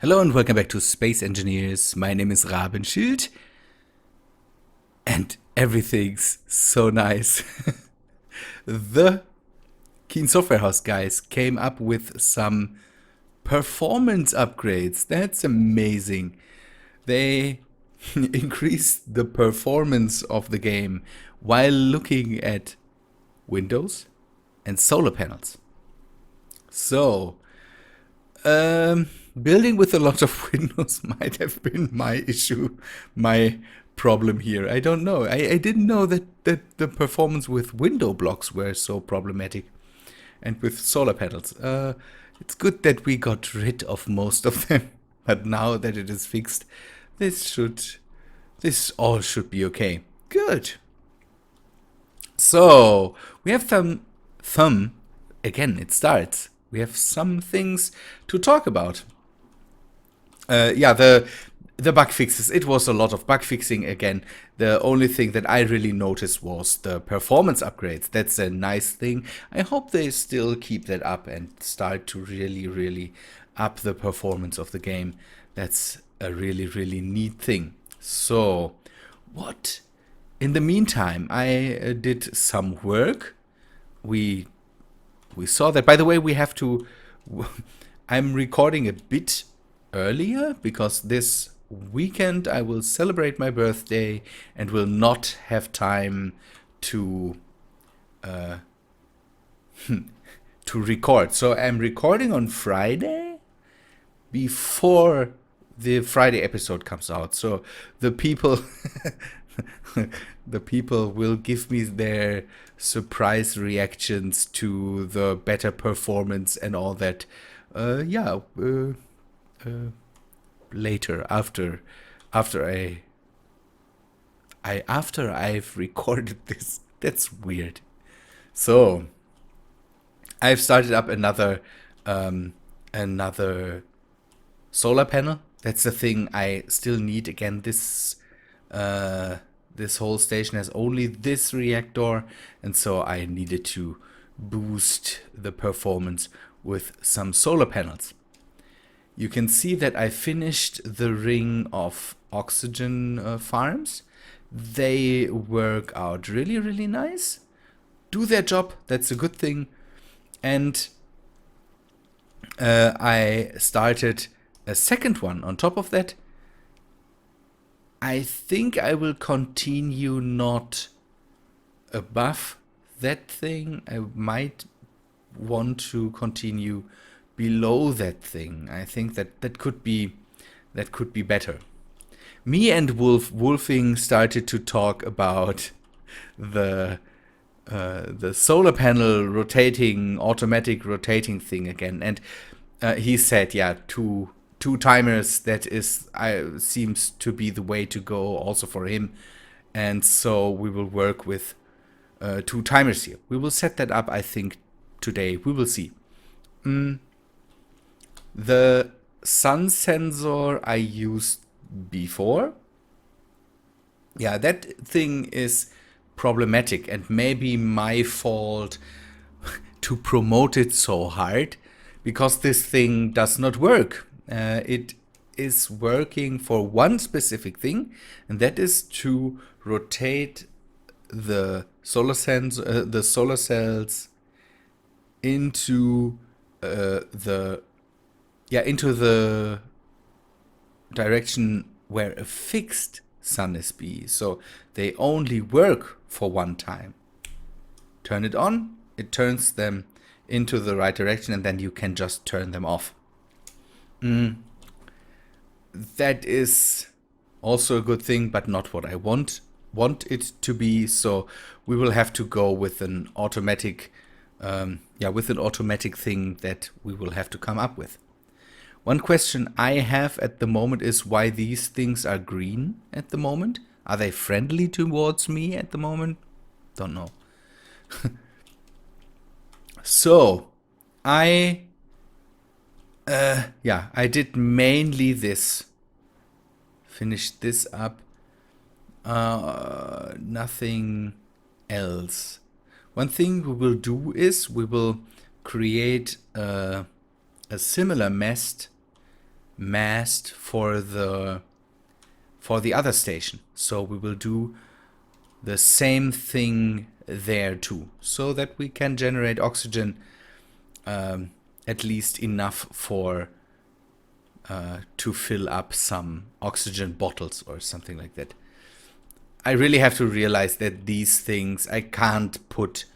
Hello and welcome back to Space Engineers. My name is Rabenschild and everything's so nice. The Keen Software House guys came up with some performance upgrades. That's amazing. They increased the performance of the game while looking at windows and solar panels. So, building with a lot of windows might have been my issue, my problem here. I don't know. I didn't know that the performance with window blocks were so problematic and with solar panels. It's good that we got rid of most of them, but now that it is fixed, this all should be okay. Good. So we have thumb again. It starts. We have some things to talk about. Yeah, the bug fixes. It was a lot of bug fixing again. The only thing that I really noticed was the performance upgrades. That's a nice thing. I hope they still keep that up and start to really up the performance of the game. That's a really neat thing. So, what? In the meantime, I did some work. We saw that. By the way, we have to... I'm recording a bit earlier because this weekend I will celebrate my birthday and will not have time to to record. So I'm recording on Friday before the Friday episode comes out. So the people the people will give me their surprise reactions to the better performance and all that. Later, after I've recorded this. That's weird. So I've started up another solar panel. That's the thing I still need. Again, this whole station has only this reactor, and so I needed to boost the performance with some solar panels. You can see that I finished the ring of oxygen farms. They work out really nice. Do their job, that's a good thing. And I started a second one on top of that. I think I will continue not above that thing. I might want to continue below that thing. I think that could be better. Me and Wolfing started to talk about the solar panel automatic rotating thing again, and he said, yeah, two timers. That seems to be the way to go, also for him. And so we will work with 2 timers here. We will set that up, I think, today. We will see. The sun sensor I used before. Yeah, that thing is problematic and maybe my fault to promote it so hard, because this thing does not work. It is working for one specific thing, and that is to rotate the solar cells into into the direction where a fixed sun is be. So they only work for one time. Turn it on, it turns them into the right direction, and then you can just turn them off. That is also a good thing, but not what I want it to be. So we will have to go with an automatic thing that we will have to come up with. One question I have at the moment is why these things are green at the moment. Are they friendly towards me at the moment? Don't know. So, I did mainly this. Finished this up. Nothing else. One thing we will do is we will create a similar nest mast for the other station. So we will do the same thing there too, so that we can generate oxygen, at least enough for to fill up some oxygen bottles or something like that. I really have to realize that these things, I can't put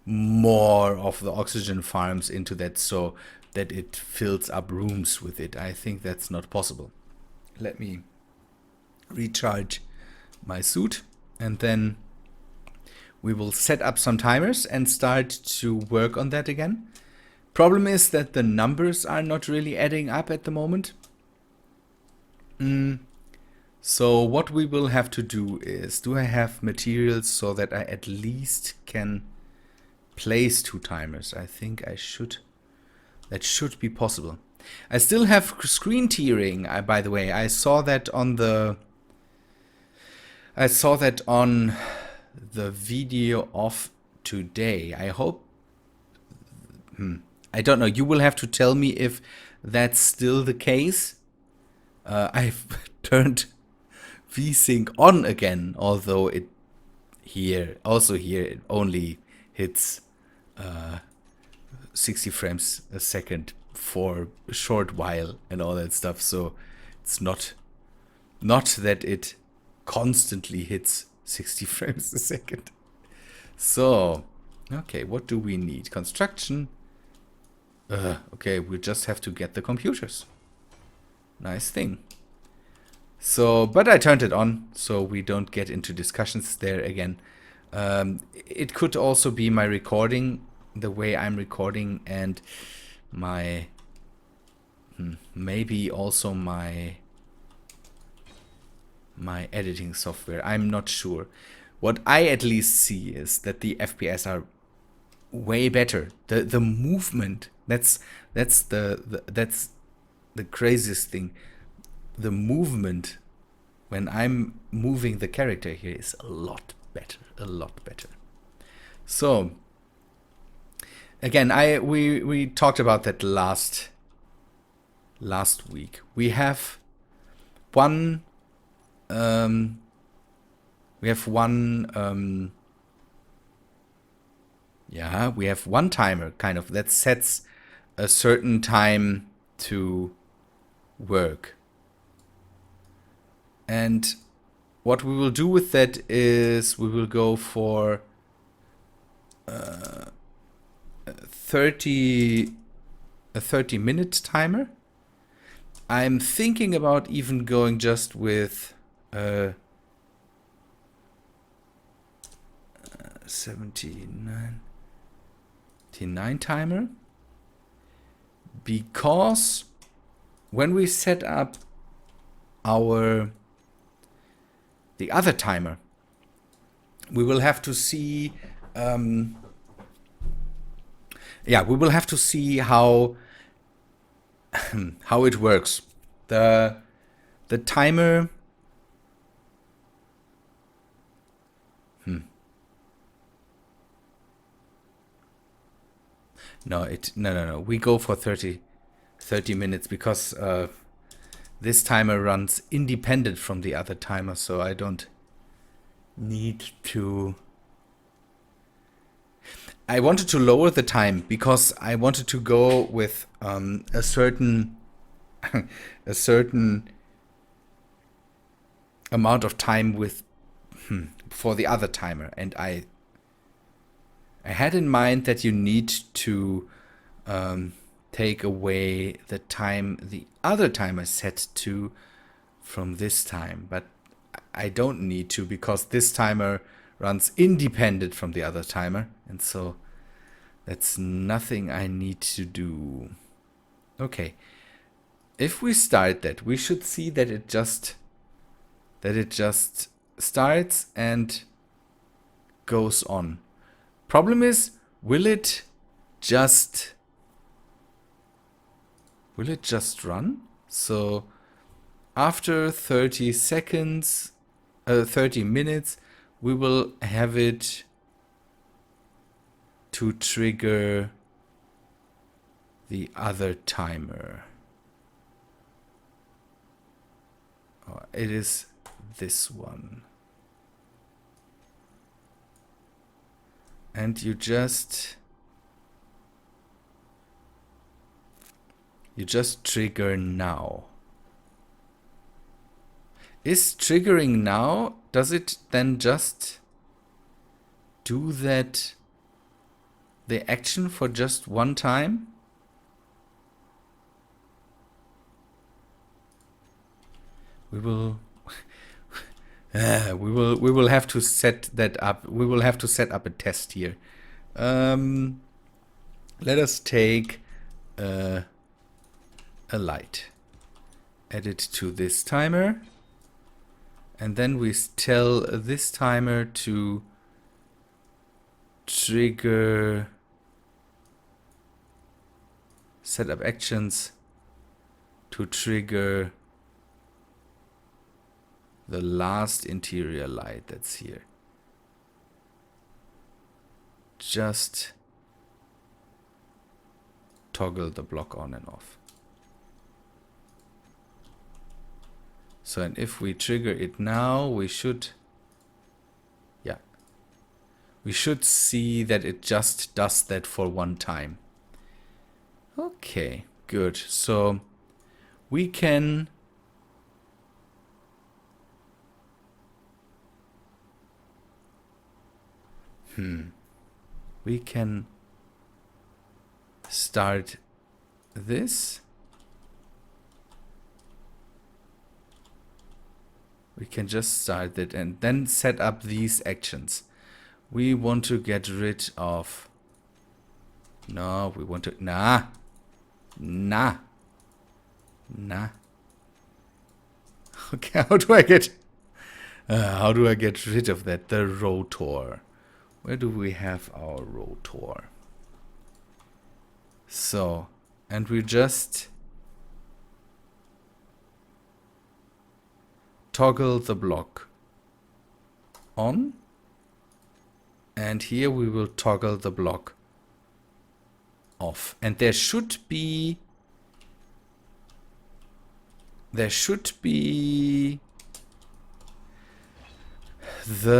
more of the oxygen farms into that so that it fills up rooms with it. I think that's not possible. Let me recharge my suit, and then we will set up some timers and start to work on that again. Problem is that the numbers are not really adding up at the moment. So what we will have to do is, do I have materials so that I at least can place 2 timers? I think I should. That should be possible. I still have screen tearing, by the way. I saw that on the video of today. I hope. I don't know. You will have to tell me if that's still the case. I've turned VSync on again, although it only hits 60 frames a second for a short while and all that stuff. So it's not that it constantly hits 60 frames a second. So, okay, what do we need? Construction. Okay, we just have to get the computers. Nice thing. So, but I turned it on, so we don't get into discussions there again. It could also be my recording, the way I'm recording, and my maybe also my editing software. I'm not sure. What I at least see is that the FPS are way better. The movement, that's the craziest thing. The movement when I'm moving the character here is a lot better. So again, we talked about that last week. We have one we have one timer kind of that sets a certain time to work. And what we will do with that is we will go for 30-minute timer. I'm thinking about even going just with 79 timer, because when we set up the other timer, we will have to see we will have to see how it works. The timer No. We go for 30 minutes because this timer runs independent from the other timer, so I don't need to. I wanted to lower the time because I wanted to go with a certain amount of time with for the other timer, and I had in mind that you need to take away the time the other timer set to from this time, but I don't need to because this timer runs independent from the other timer, and so that's nothing I need to do. Okay, if we start that, we should see that it just starts and goes on. Problem is, will it just run? So after 30 minutes, we will have it to trigger the other timer. it is this one. And you just trigger now. Is triggering now, does it then just do that, the action for just one time? We will we will have to set that up. We will have to set up a test here. Let us take a light. Add it to this timer. And then we tell this timer to trigger set up actions to trigger the last interior light that's here. Just toggle the block on and off. So, and if we trigger it now, we should, yeah, we should see that it just does that for one time. Okay, good. So we can we can start this. We can just start it and then set up these actions. We want to get rid of, no, we want to, nah. Okay, how do I get rid of that? The rotor. Where do we have our rotor? So, and we just toggle the block on, and here we will toggle the block off. And there should be the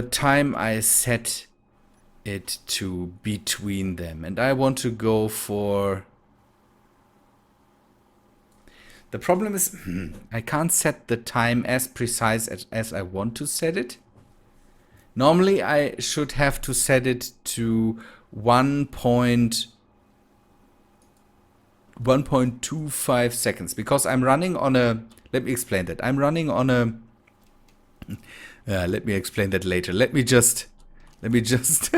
time I set it to between them, and I want to go for, the problem is I can't set the time as precise as I want to set it. Normally I should have to set it to 1.25 seconds, because I'm running on a, let me explain that. I'm running on a, let me explain that later. Let me just let me just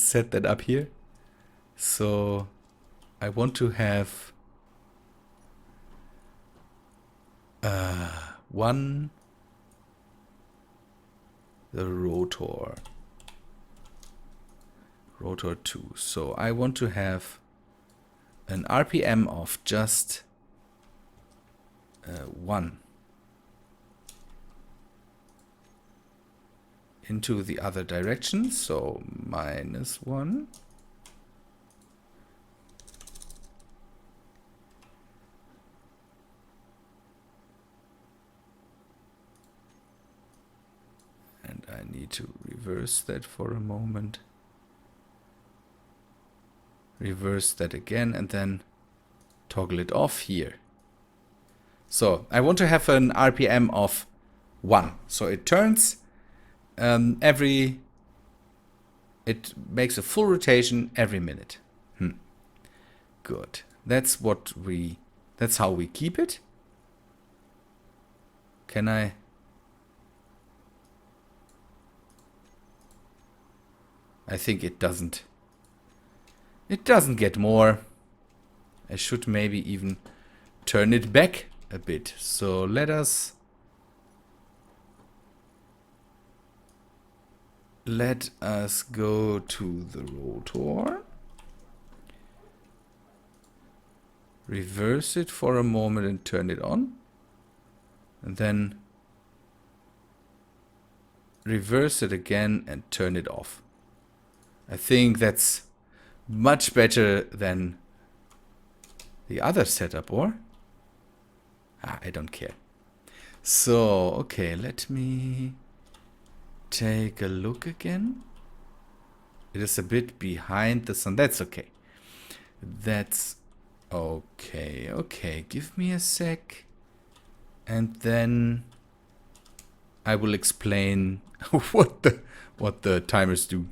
set that up here. So I want to have the rotor 2. So I want to have an RPM of just 1 into the other direction, so -1. And I need to reverse that for a moment. Reverse that again and then toggle it off here. So I want to have an RPM of 1. So it turns it makes a full rotation every minute. Good. That's how we keep it. Can I? I think it doesn't. It doesn't get more. I should maybe even turn it back a bit. So let us go to the rotor. Reverse it for a moment and turn it on. And then reverse it again and turn it off. I think that's much better than the other setup, or? I don't care. So, okay, let me take a look again. It is a bit behind the sun. That's okay. That's okay. Okay, give me a sec. And then I will explain what the timers do.